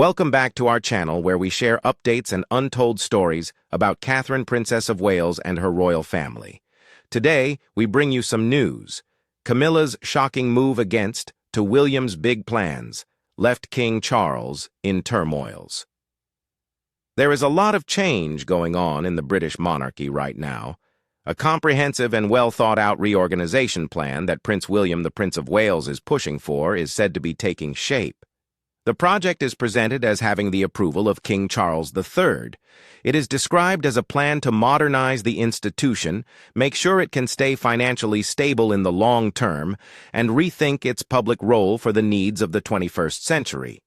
Welcome back to our channel where we share updates and untold stories about Catherine, Princess of Wales and her royal family. Today, we bring you some news. Camilla's shocking move against to William's big plans left King Charles in turmoils. There is a lot of change going on in the British monarchy right now. A comprehensive and well-thought-out reorganization plan that Prince William, the Prince of Wales, is pushing for is said to be taking shape. The project is presented as having the approval of King Charles III. It is described as a plan to modernize the institution, make sure it can stay financially stable in the long term, and rethink its public role for the needs of the 21st century.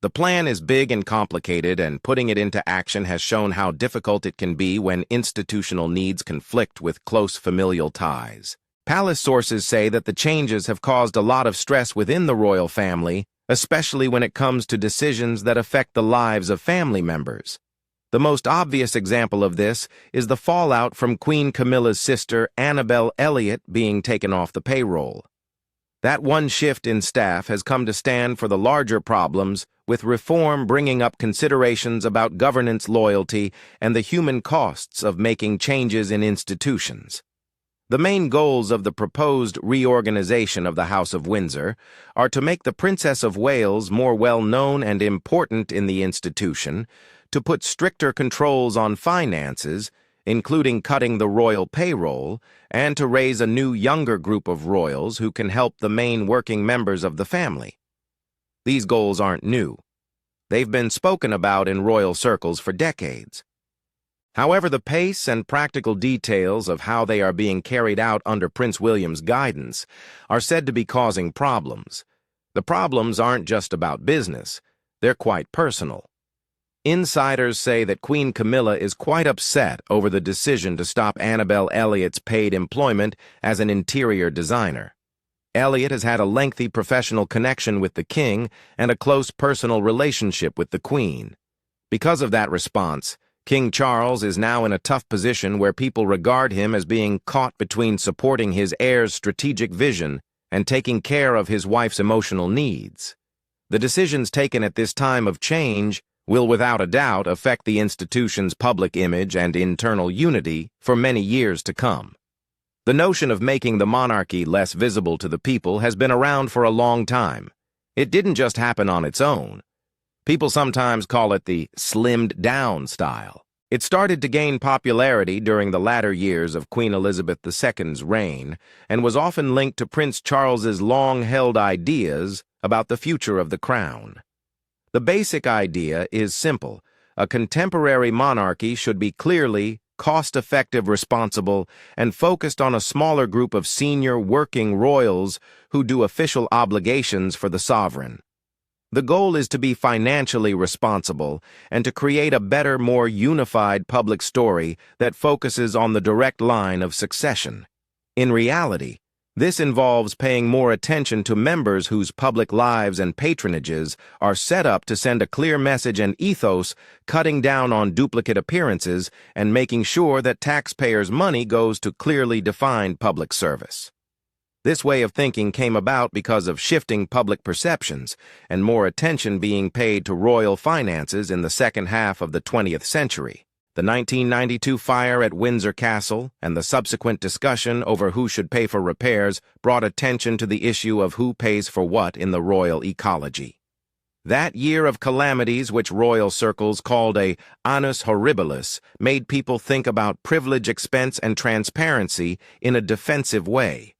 The plan is big and complicated, and putting it into action has shown how difficult it can be when institutional needs conflict with close familial ties. Palace sources say that the changes have caused a lot of stress within the royal family, especially when it comes to decisions that affect the lives of family members. The most obvious example of this is the fallout from Queen Camilla's sister Annabel Elliot being taken off the payroll. That one shift in staff has come to stand for the larger problems, with reform bringing up considerations about governance loyalty and the human costs of making changes in institutions. The main goals of the proposed reorganization of the House of Windsor are to make the Princess of Wales more well-known and important in the institution, to put stricter controls on finances, including cutting the royal payroll, and to raise a new younger group of royals who can help the main working members of the family. These goals aren't new. They've been spoken about in royal circles for decades. However, the pace and practical details of how they are being carried out under Prince William's guidance are said to be causing problems. The problems aren't just about business, they're quite personal. Insiders say that Queen Camilla is quite upset over the decision to stop Annabel Elliot's paid employment as an interior designer. Elliot has had a lengthy professional connection with the king and a close personal relationship with the Queen. Because of that response, King Charles is now in a tough position where people regard him as being caught between supporting his heir's strategic vision and taking care of his wife's emotional needs. The decisions taken at this time of change will without a doubt affect the institution's public image and internal unity for many years to come. The notion of making the monarchy less visible to the people has been around for a long time. It didn't just happen on its own. People sometimes call it the slimmed-down style. It started to gain popularity during the latter years of Queen Elizabeth II's reign and was often linked to Prince Charles's long-held ideas about the future of the crown. The basic idea is simple. A contemporary monarchy should be clearly cost-effective, responsible, and focused on a smaller group of senior working royals who do official obligations for the sovereign. The goal is to be financially responsible and to create a better, more unified public story that focuses on the direct line of succession. In reality, this involves paying more attention to members whose public lives and patronages are set up to send a clear message and ethos, cutting down on duplicate appearances and making sure that taxpayers' money goes to clearly defined public service. This way of thinking came about because of shifting public perceptions and more attention being paid to royal finances in the second half of the 20th century. The 1992 fire at Windsor Castle and the subsequent discussion over who should pay for repairs brought attention to the issue of who pays for what in the royal ecology. That year of calamities, which royal circles called a annus horribilis, made people think about privilege, expense, and transparency in a defensive way.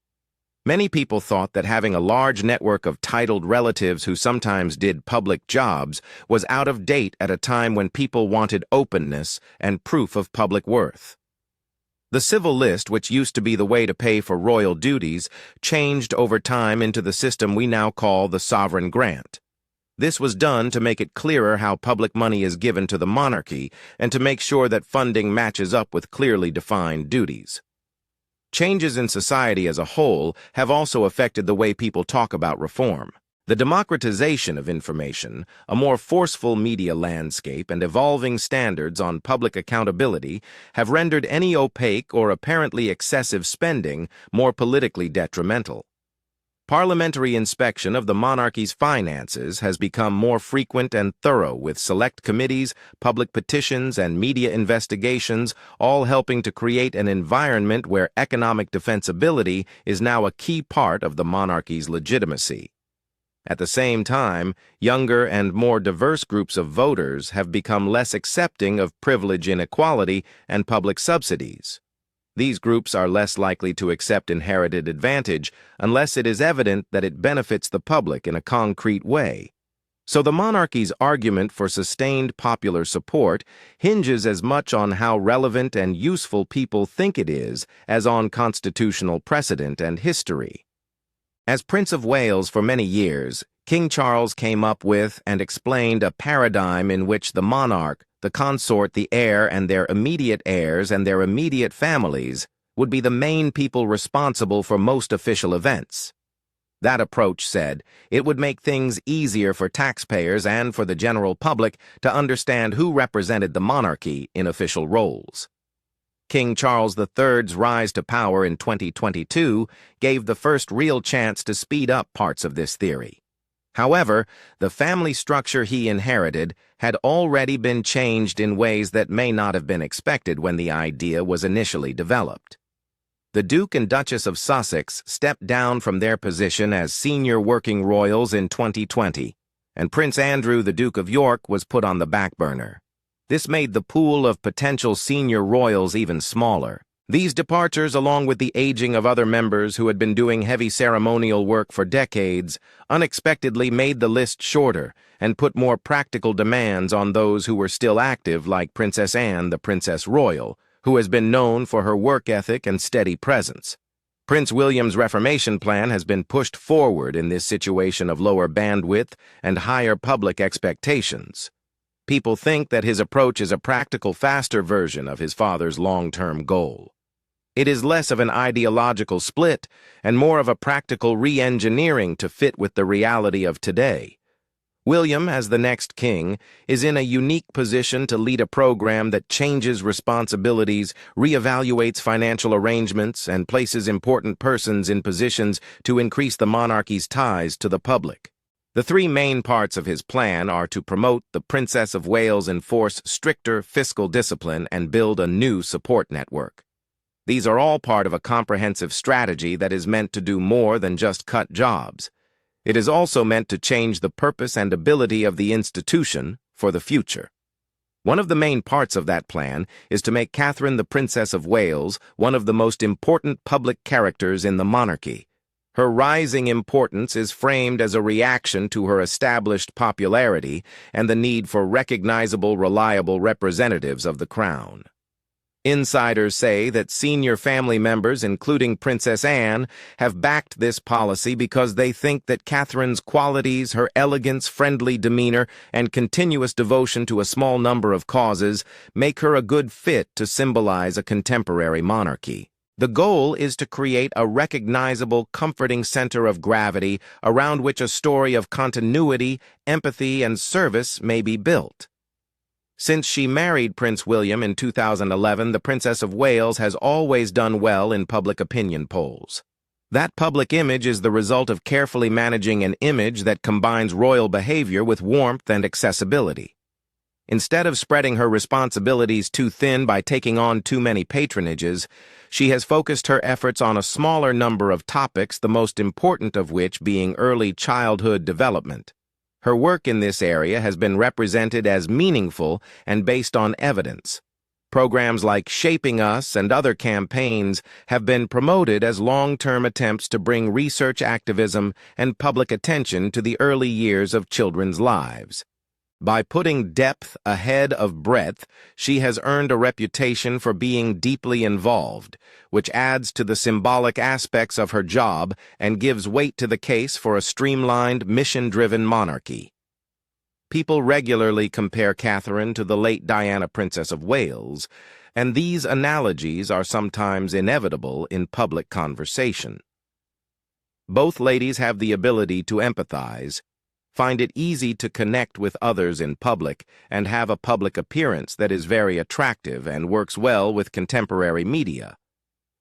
Many people thought that having a large network of titled relatives who sometimes did public jobs was out of date at a time when people wanted openness and proof of public worth. The civil list, which used to be the way to pay for royal duties, changed over time into the system we now call the sovereign grant. This was done to make it clearer how public money is given to the monarchy and to make sure that funding matches up with clearly defined duties. Changes in society as a whole have also affected the way people talk about reform. The democratization of information, a more forceful media landscape, and evolving standards on public accountability have rendered any opaque or apparently excessive spending more politically detrimental. Parliamentary inspection of the monarchy's finances has become more frequent and thorough, with select committees, public petitions, and media investigations all helping to create an environment where economic defensibility is now a key part of the monarchy's legitimacy. At the same time, younger and more diverse groups of voters have become less accepting of privilege inequality and public subsidies. These groups are less likely to accept inherited advantage unless it is evident that it benefits the public in a concrete way. So the monarchy's argument for sustained popular support hinges as much on how relevant and useful people think it is as on constitutional precedent and history. As Prince of Wales for many years, King Charles came up with and explained a paradigm in which the monarch, the consort, the heir, and their immediate heirs and their immediate families would be the main people responsible for most official events. That approach said it would make things easier for taxpayers and for the general public to understand who represented the monarchy in official roles. King Charles III's rise to power in 2022 gave the first real chance to speed up parts of this theory. However, the family structure he inherited had already been changed in ways that may not have been expected when the idea was initially developed. The Duke and Duchess of Sussex stepped down from their position as senior working royals in 2020, and Prince Andrew, the Duke of York, was put on the back burner. This made the pool of potential senior royals even smaller. These departures, along with the aging of other members who had been doing heavy ceremonial work for decades, unexpectedly made the list shorter and put more practical demands on those who were still active, like Princess Anne, the Princess Royal, who has been known for her work ethic and steady presence. Prince William's reformation plan has been pushed forward in this situation of lower bandwidth and higher public expectations. People think that his approach is a practical, faster version of his father's long-term goal. It is less of an ideological split and more of a practical re-engineering to fit with the reality of today. William, as the next king, is in a unique position to lead a program that changes responsibilities, reevaluates financial arrangements, and places important persons in positions to increase the monarchy's ties to the public. The three main parts of his plan are to promote the Princess of Wales, enforce stricter fiscal discipline, and build a new support network. These are all part of a comprehensive strategy that is meant to do more than just cut jobs. It is also meant to change the purpose and ability of the institution for the future. One of the main parts of that plan is to make Catherine, the Princess of Wales, one of the most important public characters in the monarchy. Her rising importance is framed as a reaction to her established popularity and the need for recognizable, reliable representatives of the crown. Insiders say that senior family members, including Princess Anne, have backed this policy because they think that Catherine's qualities, her elegance, friendly demeanor, and continuous devotion to a small number of causes make her a good fit to symbolize a contemporary monarchy. The goal is to create a recognizable, comforting center of gravity around which a story of continuity, empathy, and service may be built. Since she married Prince William in 2011, the Princess of Wales has always done well in public opinion polls. That public image is the result of carefully managing an image that combines royal behavior with warmth and accessibility. Instead of spreading her responsibilities too thin by taking on too many patronages, she has focused her efforts on a smaller number of topics, the most important of which being early childhood development. Her work in this area has been represented as meaningful and based on evidence. Programs like Shaping Us and other campaigns have been promoted as long-term attempts to bring research activism and public attention to the early years of children's lives. By putting depth ahead of breadth, she has earned a reputation for being deeply involved, which adds to the symbolic aspects of her job and gives weight to the case for a streamlined, mission-driven monarchy. People regularly compare Catherine to the late Diana, Princess of Wales, and these analogies are sometimes inevitable in public conversation. Both ladies have the ability to empathize, find it easy to connect with others in public, and have a public appearance that is very attractive and works well with contemporary media.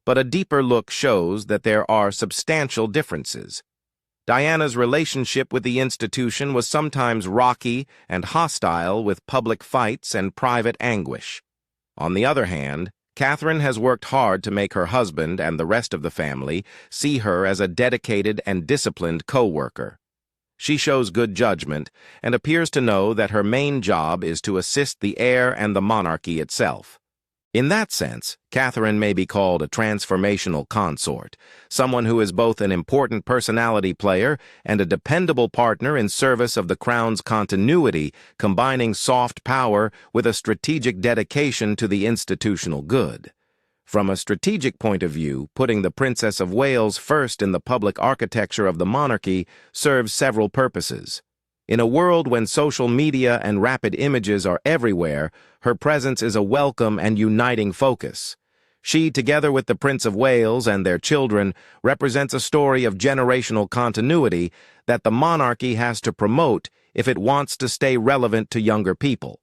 But a deeper look shows that there are substantial differences. Diana's relationship with the institution was sometimes rocky and hostile, with public fights and private anguish. On the other hand, Catherine has worked hard to make her husband and the rest of the family see her as a dedicated and disciplined co-worker. She shows good judgment and appears to know that her main job is to assist the heir and the monarchy itself. In that sense, Catherine may be called a transformational consort, someone who is both an important personality player and a dependable partner in service of the crown's continuity, combining soft power with a strategic dedication to the institutional good. From a strategic point of view, putting the Princess of Wales first in the public architecture of the monarchy serves several purposes. In a world when social media and rapid images are everywhere, her presence is a welcome and uniting focus. She, together with the Prince of Wales and their children, represents a story of generational continuity that the monarchy has to promote if it wants to stay relevant to younger people.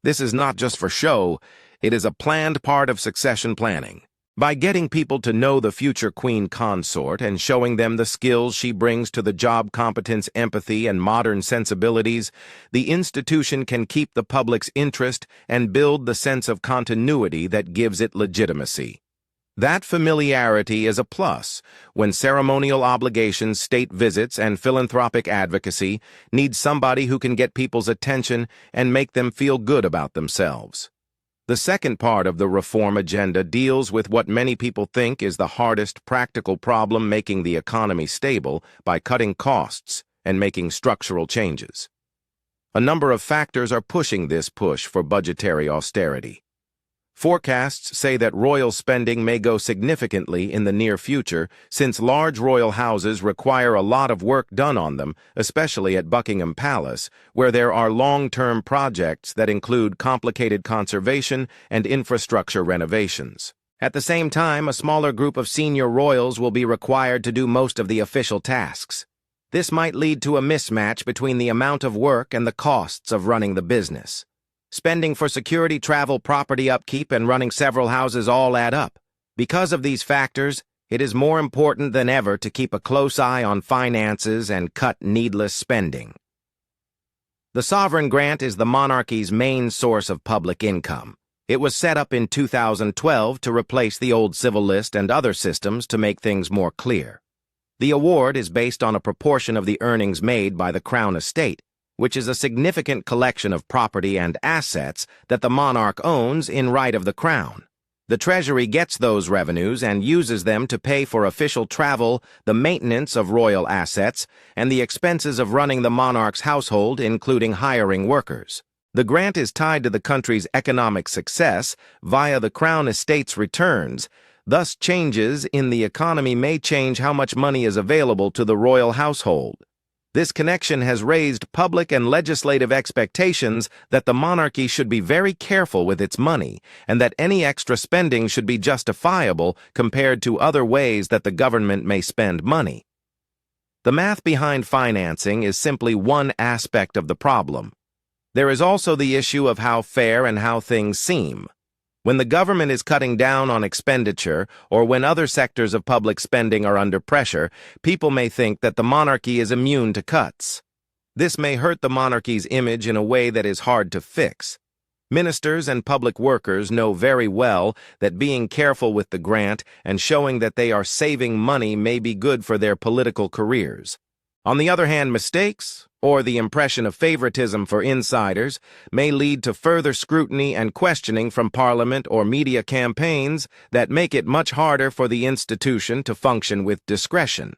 This is not just for show, it is a planned part of succession planning. By getting people to know the future queen consort and showing them the skills she brings to the job, competence, empathy, and modern sensibilities, the institution can keep the public's interest and build the sense of continuity that gives it legitimacy. That familiarity is a plus when ceremonial obligations, state visits, and philanthropic advocacy need somebody who can get people's attention and make them feel good about themselves. The second part of the reform agenda deals with what many people think is the hardest practical problem making the economy stable by cutting costs and making structural changes. A number of factors are pushing this push for budgetary austerity. Forecasts say that royal spending may go significantly in the near future since large royal houses require a lot of work done on them, especially at Buckingham Palace, where there are long-term projects that include complicated conservation and infrastructure renovations. At the same time, a smaller group of senior royals will be required to do most of the official tasks. This might lead to a mismatch between the amount of work and the costs of running the business. Spending for security, travel, property upkeep, and running several houses all add up. Because of these factors, it is more important than ever to keep a close eye on finances and cut needless spending. The sovereign grant is the monarchy's main source of public income. It was set up in 2012 to replace the old civil list and other systems to make things more clear. The award is based on a proportion of the earnings made by the Crown estate, which is a significant collection of property and assets that the monarch owns in right of the Crown. The Treasury gets those revenues and uses them to pay for official travel, the maintenance of royal assets, and the expenses of running the monarch's household, including hiring workers. The grant is tied to the country's economic success via the Crown estate's returns. Thus, changes in the economy may change how much money is available to the royal household. This connection has raised public and legislative expectations that the monarchy should be very careful with its money and that any extra spending should be justifiable compared to other ways that the government may spend money. The math behind financing is simply one aspect of the problem. There is also the issue of how fair and how things seem. When the government is cutting down on expenditure, or when other sectors of public spending are under pressure, people may think that the monarchy is immune to cuts. This may hurt the monarchy's image in a way that is hard to fix. Ministers and public workers know very well that being careful with the grant and showing that they are saving money may be good for their political careers. On the other hand, mistakes, or the impression of favoritism for insiders, may lead to further scrutiny and questioning from Parliament or media campaigns that make it much harder for the institution to function with discretion.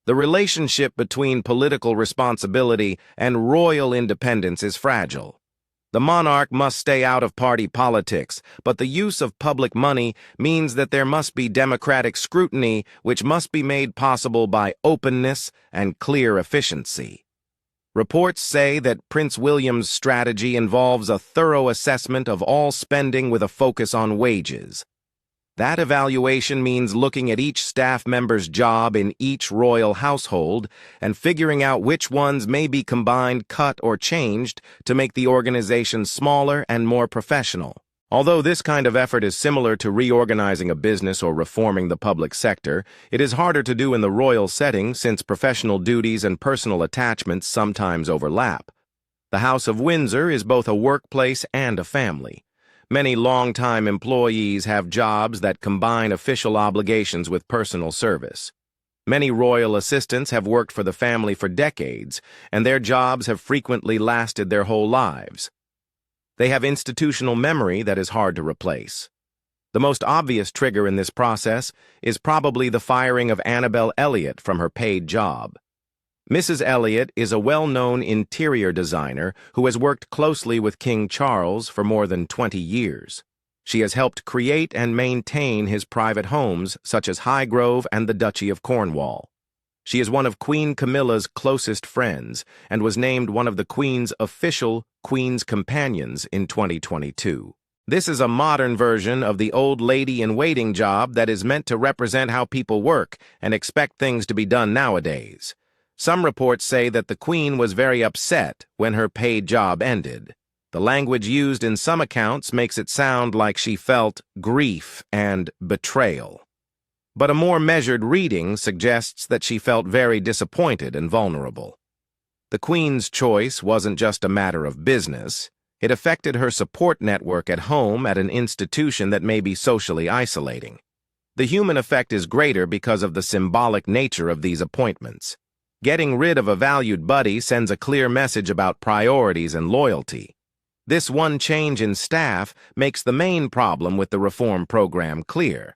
The relationship between political responsibility and royal independence is fragile. The monarch must stay out of party politics, but the use of public money means that there must be democratic scrutiny, which must be made possible by openness and clear efficiency. Reports say that Prince William's strategy involves a thorough assessment of all spending with a focus on wages. That evaluation means looking at each staff member's job in each royal household and figuring out which ones may be combined, cut, or changed to make the organization smaller and more professional. Although this kind of effort is similar to reorganizing a business or reforming the public sector, it is harder to do in the royal setting since professional duties and personal attachments sometimes overlap. The House of Windsor is both a workplace and a family. Many long-time employees have jobs that combine official obligations with personal service. Many royal assistants have worked for the family for decades, and their jobs have frequently lasted their whole lives. They have institutional memory that is hard to replace. The most obvious trigger in this process is probably the firing of Annabel Elliot from her paid job. Mrs. Elliot is a well-known interior designer who has worked closely with King Charles for more than 20 years. She has helped create and maintain his private homes, such as Highgrove and the Duchy of Cornwall. She is one of Queen Camilla's closest friends and was named one of the Queen's official Queen's Companions in 2022. This is a modern version of the old lady-in-waiting job that is meant to represent how people work and expect things to be done nowadays. Some reports say that the Queen was very upset when her paid job ended. The language used in some accounts makes it sound like she felt grief and betrayal. But a more measured reading suggests that she felt very disappointed and vulnerable. The Queen's choice wasn't just a matter of business. It affected her support network at home at an institution that may be socially isolating. The human effect is greater because of the symbolic nature of these appointments. Getting rid of a valued buddy sends a clear message about priorities and loyalty. This one change in staff makes the main problem with the reform program clear.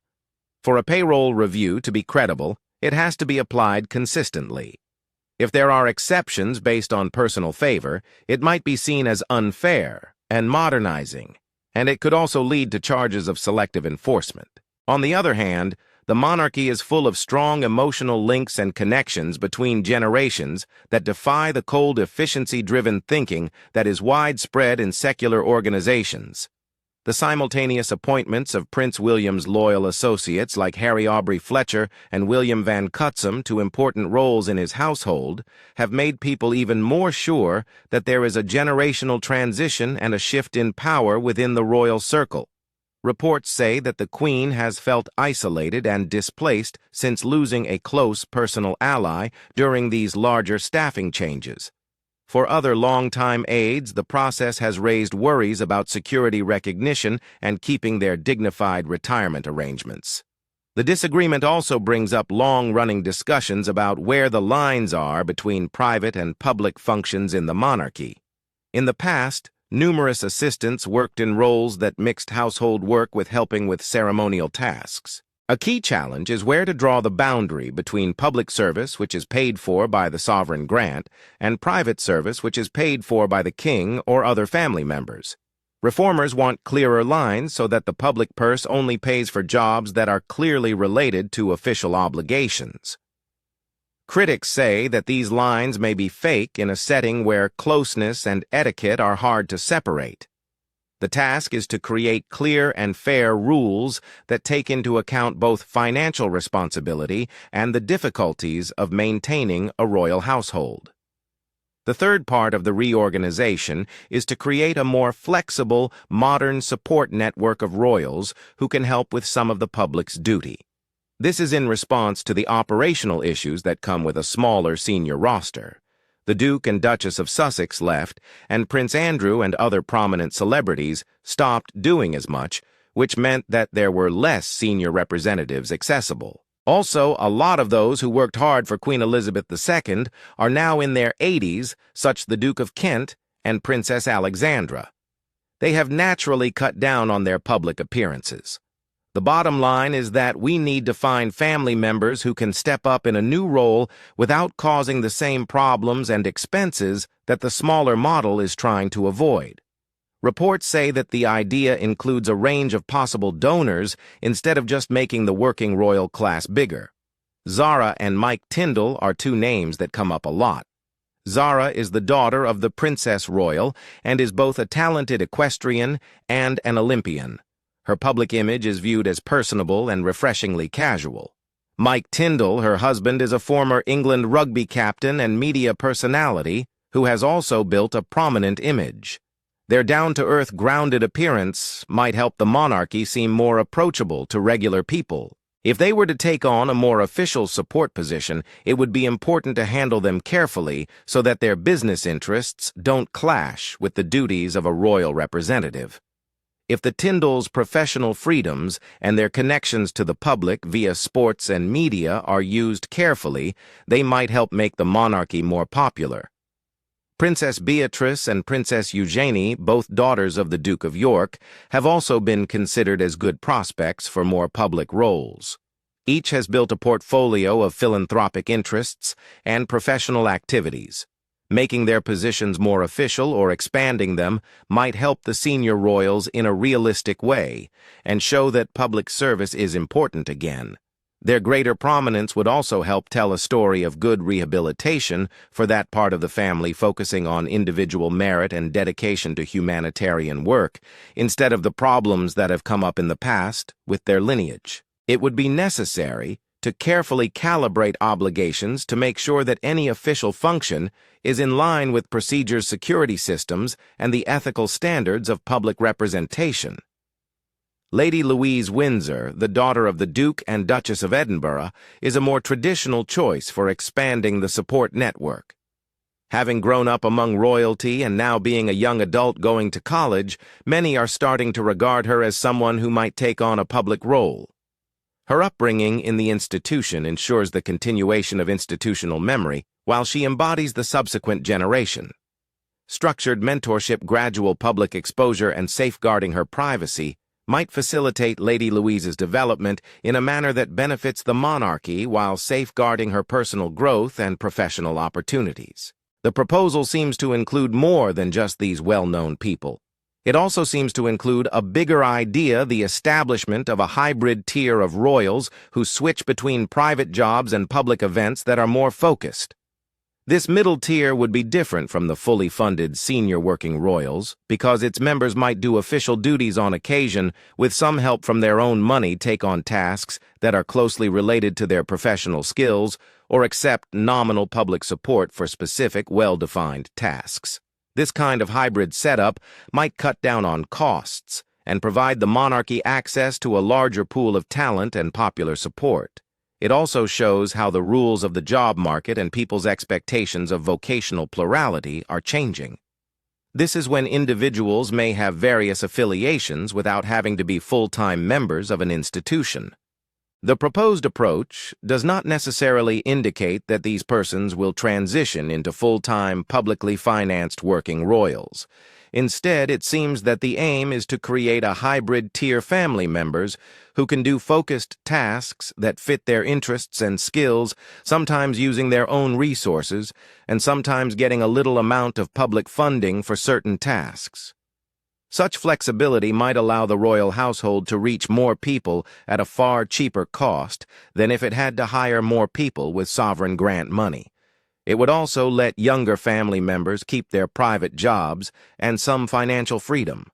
For a payroll review to be credible, it has to be applied consistently. If there are exceptions based on personal favor, it might be seen as unfair and modernizing, and it could also lead to charges of selective enforcement. On the other hand, the monarchy is full of strong emotional links and connections between generations that defy the cold efficiency-driven thinking that is widespread in secular organizations. The simultaneous appointments of Prince William's loyal associates like Harry Aubrey Fletcher and William Van Cutsum to important roles in his household have made people even more sure that there is a generational transition and a shift in power within the royal circle. Reports say that the Queen has felt isolated and displaced since losing a close personal ally during these larger staffing changes. For other longtime aides, the process has raised worries about security recognition and keeping their dignified retirement arrangements. The disagreement also brings up long-running discussions about where the lines are between private and public functions in the monarchy. In the past, numerous assistants worked in roles that mixed household work with helping with ceremonial tasks. A key challenge is where to draw the boundary between public service, which is paid for by the sovereign grant, and private service, which is paid for by the king or other family members. Reformers want clearer lines so that the public purse only pays for jobs that are clearly related to official obligations. Critics say that these lines may be fake in a setting where closeness and etiquette are hard to separate. The task is to create clear and fair rules that take into account both financial responsibility and the difficulties of maintaining a royal household. The third part of the reorganization is to create a more flexible, modern support network of royals who can help with some of the public's duty. This is in response to the operational issues that come with a smaller senior roster. The Duke and Duchess of Sussex left, and Prince Andrew and other prominent celebrities stopped doing as much, which meant that there were less senior representatives accessible. Also, a lot of those who worked hard for Queen Elizabeth II are now in their 80s, such as the Duke of Kent and Princess Alexandra. They have naturally cut down on their public appearances. The bottom line is that we need to find family members who can step up in a new role without causing the same problems and expenses that the smaller model is trying to avoid. Reports say that the idea includes a range of possible donors instead of just making the working royal class bigger. Zara and Mike Tyndall are two names that come up a lot. Zara is the daughter of the Princess Royal and is both a talented equestrian and an Olympian. Her public image is viewed as personable and refreshingly casual. Mike Tyndall, her husband, is a former England rugby captain and media personality who has also built a prominent image. Their down-to-earth, grounded appearance might help the monarchy seem more approachable to regular people. If they were to take on a more official support position, it would be important to handle them carefully so that their business interests don't clash with the duties of a royal representative. If the Tyndalls' professional freedoms and their connections to the public via sports and media are used carefully, they might help make the monarchy more popular. Princess Beatrice and Princess Eugenie, both daughters of the Duke of York, have also been considered as good prospects for more public roles. Each has built a portfolio of philanthropic interests and professional activities. Making their positions more official or expanding them might help the senior royals in a realistic way and show that public service is important again. Their greater prominence would also help tell a story of good rehabilitation for that part of the family, focusing on individual merit and dedication to humanitarian work, instead of the problems that have come up in the past with their lineage. It would be necessary to carefully calibrate obligations to make sure that any official function is in line with procedures, security systems, and the ethical standards of public representation. Lady Louise Windsor, the daughter of the Duke and Duchess of Edinburgh, is a more traditional choice for expanding the support network. Having grown up among royalty and now being a young adult going to college, many are starting to regard her as someone who might take on a public role. Her upbringing in the institution ensures the continuation of institutional memory, while she embodies the subsequent generation. Structured mentorship, gradual public exposure, and safeguarding her privacy might facilitate Lady Louise's development in a manner that benefits the monarchy while safeguarding her personal growth and professional opportunities. The proposal seems to include more than just these well-known people. It also seems to include a bigger idea: the establishment of a hybrid tier of royals who switch between private jobs and public events that are more focused. This middle tier would be different from the fully funded senior working royals because its members might do official duties on occasion, with some help from their own money take on tasks that are closely related to their professional skills, or accept nominal public support for specific, well-defined tasks. This kind of hybrid setup might cut down on costs and provide the monarchy access to a larger pool of talent and popular support. It also shows how the rules of the job market and people's expectations of vocational plurality are changing. This is when individuals may have various affiliations without having to be full-time members of an institution. The proposed approach does not necessarily indicate that these persons will transition into full-time, publicly financed working royals. Instead, it seems that the aim is to create a hybrid tier family members who can do focused tasks that fit their interests and skills, sometimes using their own resources, and sometimes getting a little amount of public funding for certain tasks. Such flexibility might allow the royal household to reach more people at a far cheaper cost than if it had to hire more people with sovereign grant money. It would also let younger family members keep their private jobs and some financial freedom.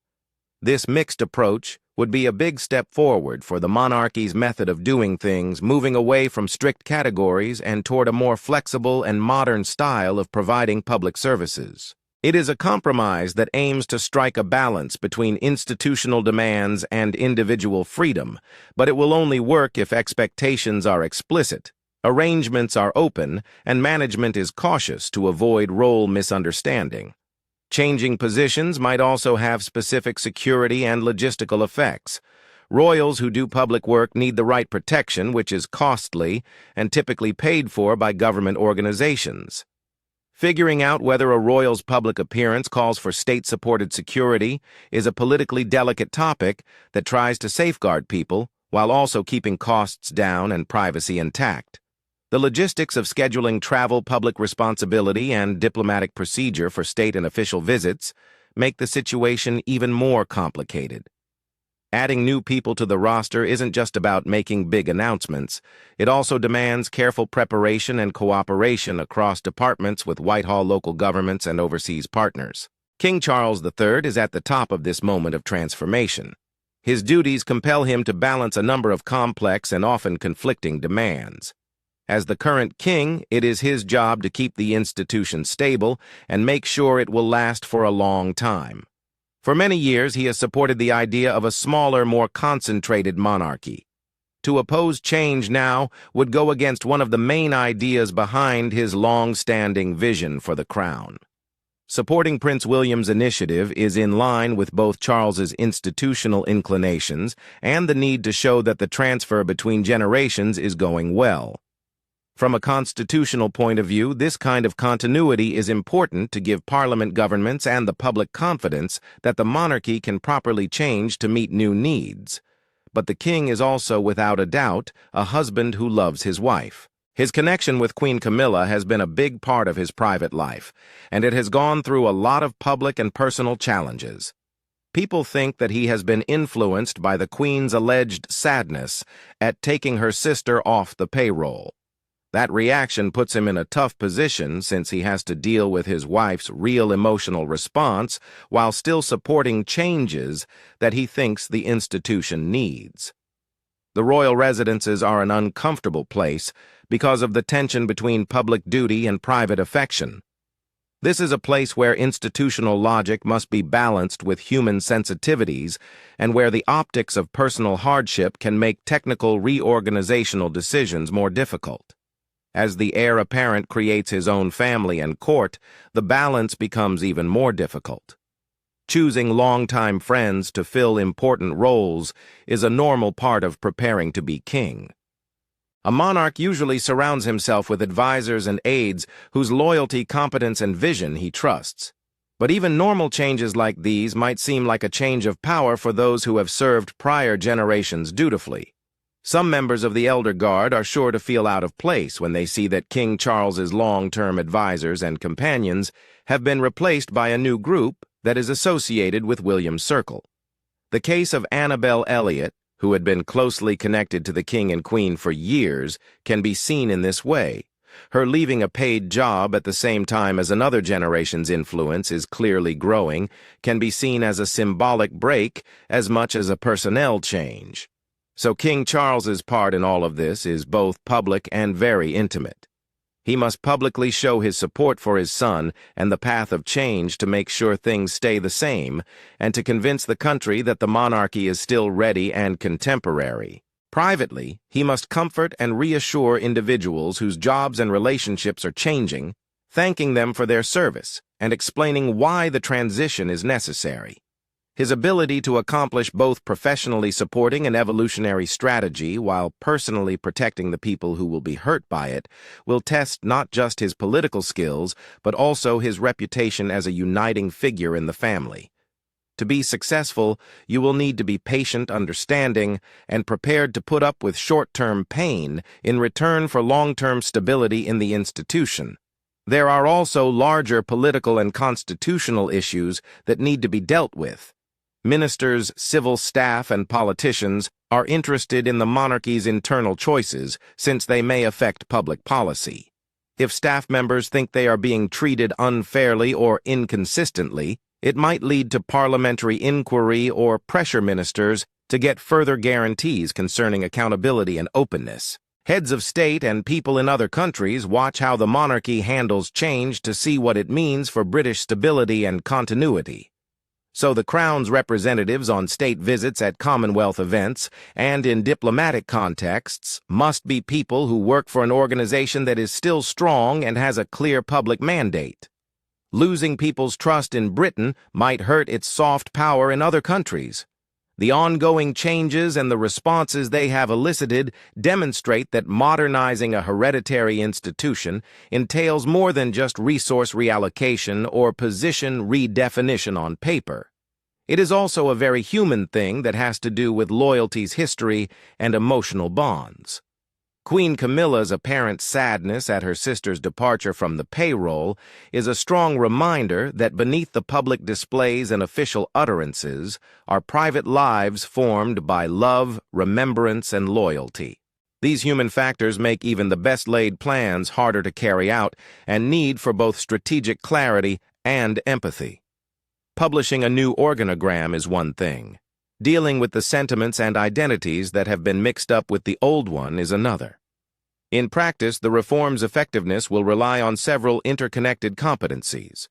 This mixed approach would be a big step forward for the monarchy's method of doing things, moving away from strict categories and toward a more flexible and modern style of providing public services. It is a compromise that aims to strike a balance between institutional demands and individual freedom, but it will only work if expectations are explicit, arrangements are open, and management is cautious to avoid role misunderstanding. Changing positions might also have specific security and logistical effects. Royals who do public work need the right protection, which is costly and typically paid for by government organizations. Figuring out whether a royal's public appearance calls for state-supported security is a politically delicate topic that tries to safeguard people while also keeping costs down and privacy intact. The logistics of scheduling travel, public responsibility, and diplomatic procedure for state and official visits make the situation even more complicated. Adding new people to the roster isn't just about making big announcements. It also demands careful preparation and cooperation across departments with Whitehall local governments and overseas partners. King Charles III is at the top of this moment of transformation. His duties compel him to balance a number of complex and often conflicting demands. As the current king, it is his job to keep the institution stable and make sure it will last for a long time. For many years, he has supported the idea of a smaller, more concentrated monarchy. To oppose change now would go against one of the main ideas behind his long-standing vision for the crown. Supporting Prince William's initiative is in line with both Charles's institutional inclinations and the need to show that the transfer between generations is going well. From a constitutional point of view, this kind of continuity is important to give Parliament governments and the public confidence that the monarchy can properly change to meet new needs. But the king is also, without a doubt, a husband who loves his wife. His connection with Queen Camilla has been a big part of his private life, and it has gone through a lot of public and personal challenges. People think that he has been influenced by the Queen's alleged sadness at taking her sister off the payroll. That reaction puts him in a tough position since he has to deal with his wife's real emotional response while still supporting changes that he thinks the institution needs. The royal residences are an uncomfortable place because of the tension between public duty and private affection. This is a place where institutional logic must be balanced with human sensitivities and where the optics of personal hardship can make technical reorganizational decisions more difficult. As the heir apparent creates his own family and court, the balance becomes even more difficult. Choosing longtime friends to fill important roles is a normal part of preparing to be king. A monarch usually surrounds himself with advisors and aides whose loyalty, competence, and vision he trusts. But even normal changes like these might seem like a change of power for those who have served prior generations dutifully. Some members of the elder guard are sure to feel out of place when they see that King Charles's long-term advisors and companions have been replaced by a new group that is associated with William's circle. The case of Annabel Elliot, who had been closely connected to the king and queen for years, can be seen in this way. Her leaving a paid job at the same time as another generation's influence is clearly growing can be seen as a symbolic break as much as a personnel change. So King Charles's part in all of this is both public and very intimate. He must publicly show his support for his son and the path of change to make sure things stay the same, and to convince the country that the monarchy is still ready and contemporary. Privately, he must comfort and reassure individuals whose jobs and relationships are changing, thanking them for their service and explaining why the transition is necessary. His ability to accomplish both professionally supporting an evolutionary strategy while personally protecting the people who will be hurt by it will test not just his political skills, but also his reputation as a uniting figure in the family. To be successful, you will need to be patient, understanding, and prepared to put up with short-term pain in return for long-term stability in the institution. There are also larger political and constitutional issues that need to be dealt with. Ministers, civil staff, and politicians are interested in the monarchy's internal choices since they may affect public policy. If staff members think they are being treated unfairly or inconsistently, it might lead to parliamentary inquiry or pressure ministers to get further guarantees concerning accountability and openness. Heads of state and people in other countries watch how the monarchy handles change to see what it means for British stability and continuity. So the Crown's representatives on state visits at Commonwealth events and in diplomatic contexts must be people who work for an organization that is still strong and has a clear public mandate. Losing people's trust in Britain might hurt its soft power in other countries. The ongoing changes and the responses they have elicited demonstrate that modernizing a hereditary institution entails more than just resource reallocation or position redefinition on paper. It is also a very human thing that has to do with loyalty's history and emotional bonds. Queen Camilla's apparent sadness at her sister's departure from the payroll is a strong reminder that beneath the public displays and official utterances are private lives formed by love, remembrance, and loyalty. These human factors make even the best-laid plans harder to carry out and need for both strategic clarity and empathy. Publishing a new organogram is one thing. Dealing with the sentiments and identities that have been mixed up with the old one is another. In practice, the reform's effectiveness will rely on several interconnected competencies.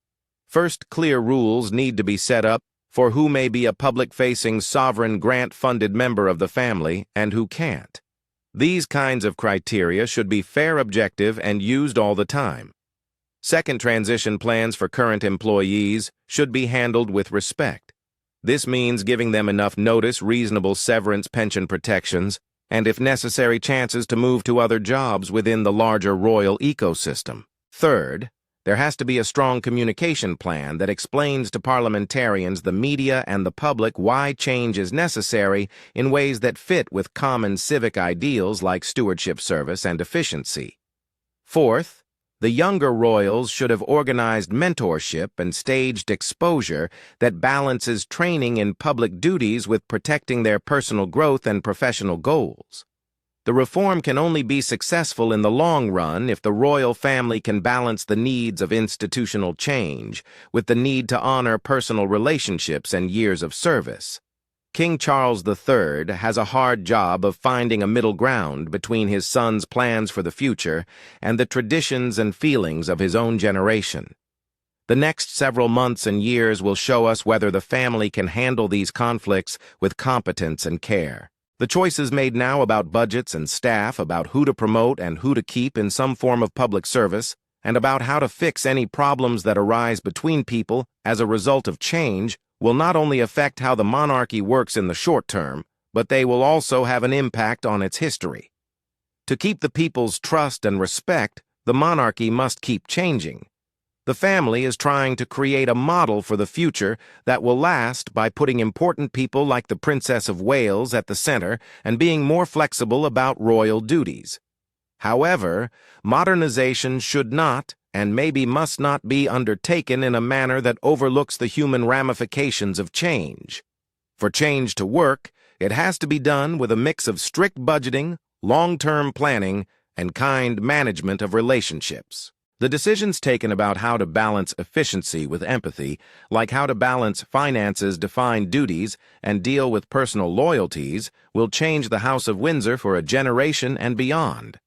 First, clear rules need to be set up for who may be a public-facing sovereign grant-funded member of the family and who can't. These kinds of criteria should be fair, objective, and used all the time. Second, transition plans for current employees should be handled with respect. This means giving them enough notice, reasonable severance, pension protections, and if necessary, chances to move to other jobs within the larger royal ecosystem. Third, there has to be a strong communication plan that explains to parliamentarians, the media, and the public why change is necessary in ways that fit with common civic ideals like stewardship, service, and efficiency. Fourth, the younger royals should have organized mentorship and staged exposure that balances training in public duties with protecting their personal growth and professional goals. The reform can only be successful in the long run if the royal family can balance the needs of institutional change with the need to honor personal relationships and years of service. King Charles III has a hard job of finding a middle ground between his son's plans for the future and the traditions and feelings of his own generation. The next several months and years will show us whether the family can handle these conflicts with competence and care. The choices made now about budgets and staff, about who to promote and who to keep in some form of public service, and about how to fix any problems that arise between people as a result of change will not only affect how the monarchy works in the short term, but they will also have an impact on its history. To keep the people's trust and respect, the monarchy must keep changing. The family is trying to create a model for the future that will last by putting important people like the Princess of Wales at the center and being more flexible about royal duties. However, modernization should not and maybe must not be undertaken in a manner that overlooks the human ramifications of change. For change to work, it has to be done with a mix of strict budgeting, long-term planning, and kind management of relationships. The decisions taken about how to balance efficiency with empathy, like how to balance finances, define duties, and deal with personal loyalties, will change the House of Windsor for a generation and beyond.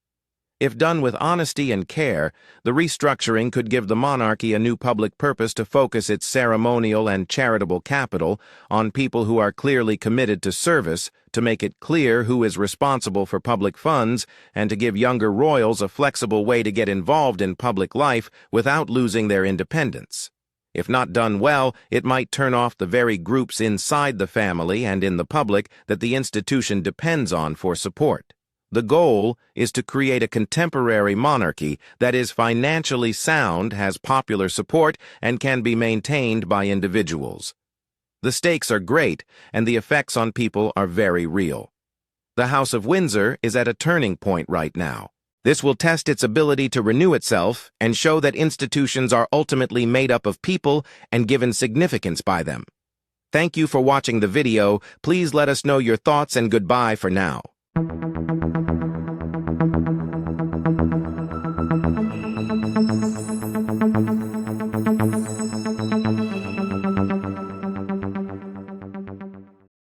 If done with honesty and care, the restructuring could give the monarchy a new public purpose to focus its ceremonial and charitable capital on people who are clearly committed to service, to make it clear who is responsible for public funds, and to give younger royals a flexible way to get involved in public life without losing their independence. If not done well, it might turn off the very groups inside the family and in the public that the institution depends on for support. The goal is to create a contemporary monarchy that is financially sound, has popular support, and can be maintained by individuals. The stakes are great, and the effects on people are very real. The House of Windsor is at a turning point right now. This will test its ability to renew itself and show that institutions are ultimately made up of people and given significance by them. Thank you for watching the video. Please let us know your thoughts, and goodbye for now.